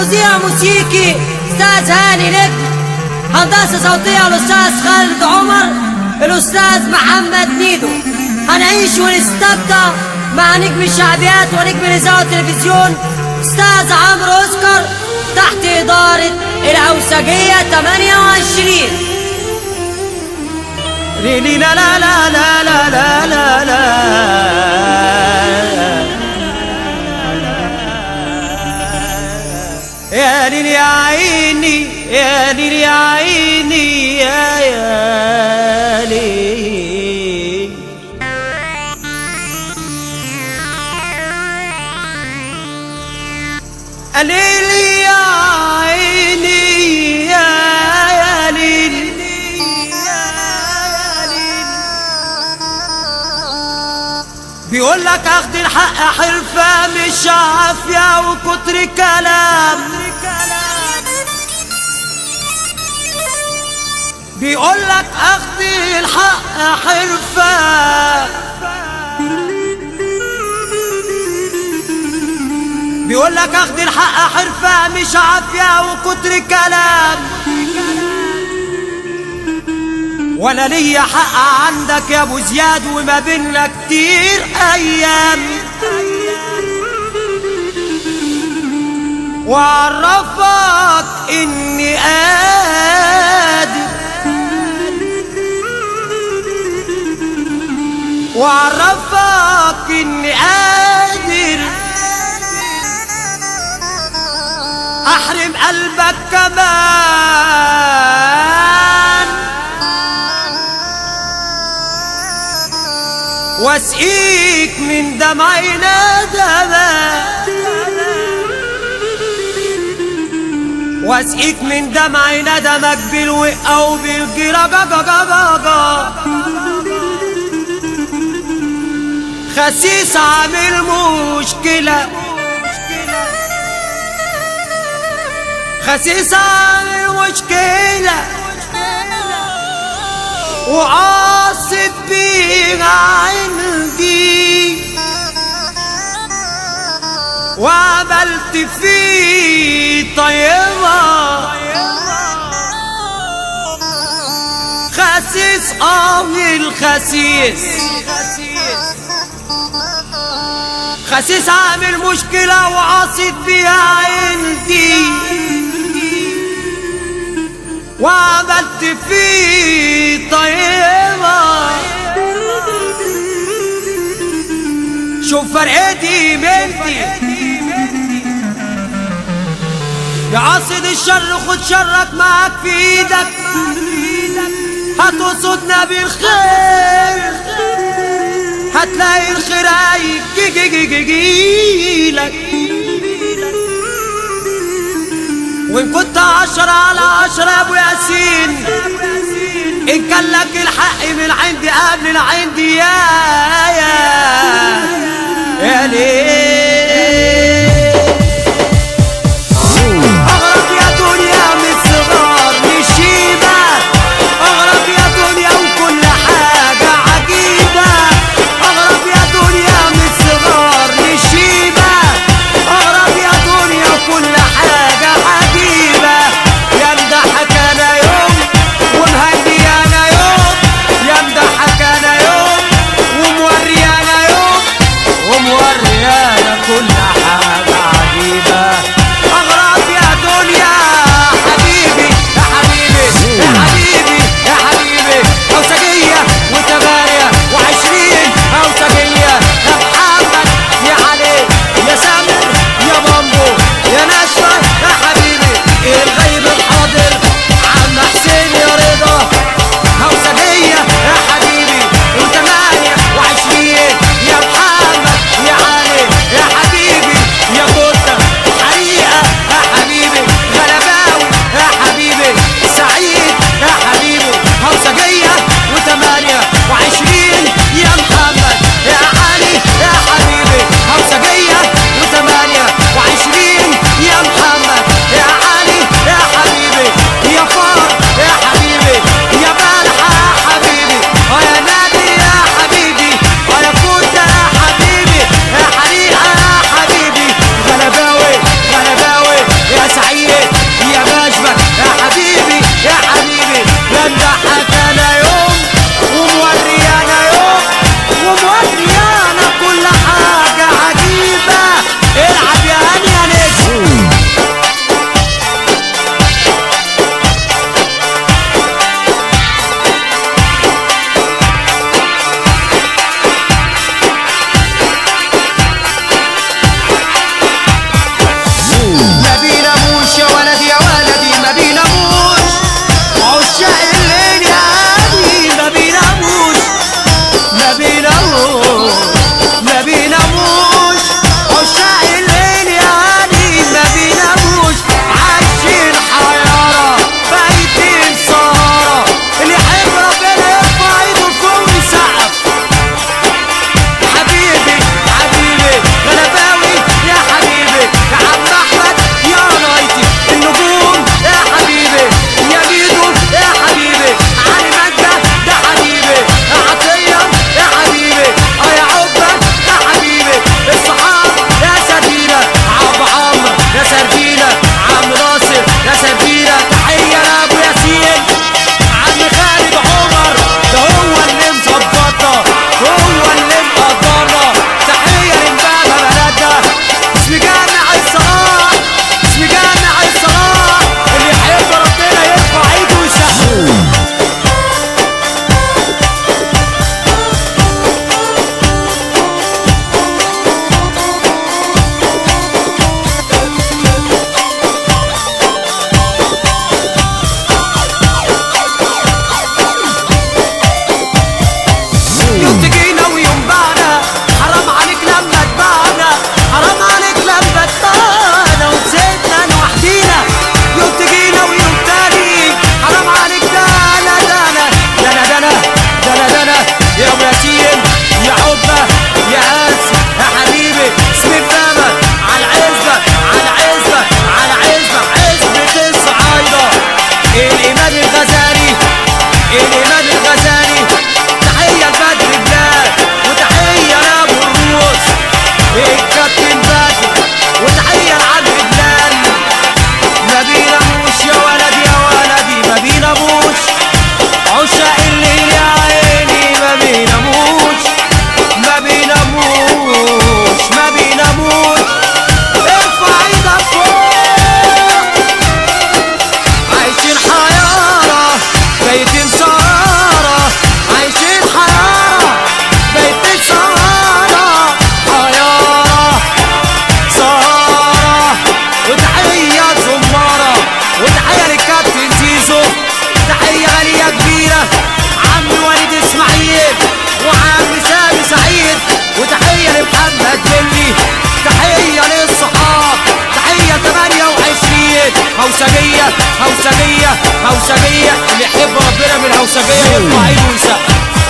توزيع موسيقي استاذ هاني نجم، هندسة صوتية الاستاذ خالد عمر، الاستاذ محمد ميدو. هنعيش ونستمتع مع نجم الشعبيات ونجم الاذاعة والتلفزيون استاذ عمرو اوسكار تحت ادارة العوسجية 28. ليلي لا لا لا لا لا لا لا لا يا ليل يا عيني يا ليل يا عيني يا ليل. ليل يا عيني يا ليل. بيقول لك اخد الحق حرفة مش عافية وكتر كلام. بيقول لك اخد الحق حرفة بيقول لك اخد الحق حرفة مش عافية وكتر كلام. ولا ليا حق عندك يا ابو زياد وما بينا كتير ايام. وعرفك اني قادر وعرفك اني قادر احرم قلبك كمان واسقيك من دمعي ندمك واسقيك من دمعي ندمك بالوقة وبالجرجججججا. خسيس عامل مشكلة خسيس عامل مشكلة وعاصب بيها عندي وعملت فيه طيبة. خسيس الخسيس خسيس عامل مشكلة وعاصب بيها عندي وعملت فيه طيبة. شوف فرقتي بنتي يا عاصد الشر خد شرك معاك في ايدك هتقصدنا بالخير هتلاقي الخير هيجيلك. وإن كنت 10 على 10 يا أبو ياسين إن كان لك الحق من عندي قبل العندي يا ليل. أغرب يا دنيا من صغار نشيبة أغرب يا دنيا وكل حاجة عجيبة. أغرب يا دنيا من صغار نشيبة أغرب يا دنيا وكل حاجة عجيبة. يمدحك أنا يوم ومهدي أنا يوم يمدحك أنا يوم وموري أنا يوم وموري أنا هوسجية هوسجية هوسجية، اللي يحب ربنا من الهوسجية يرفع ايده ويسقف.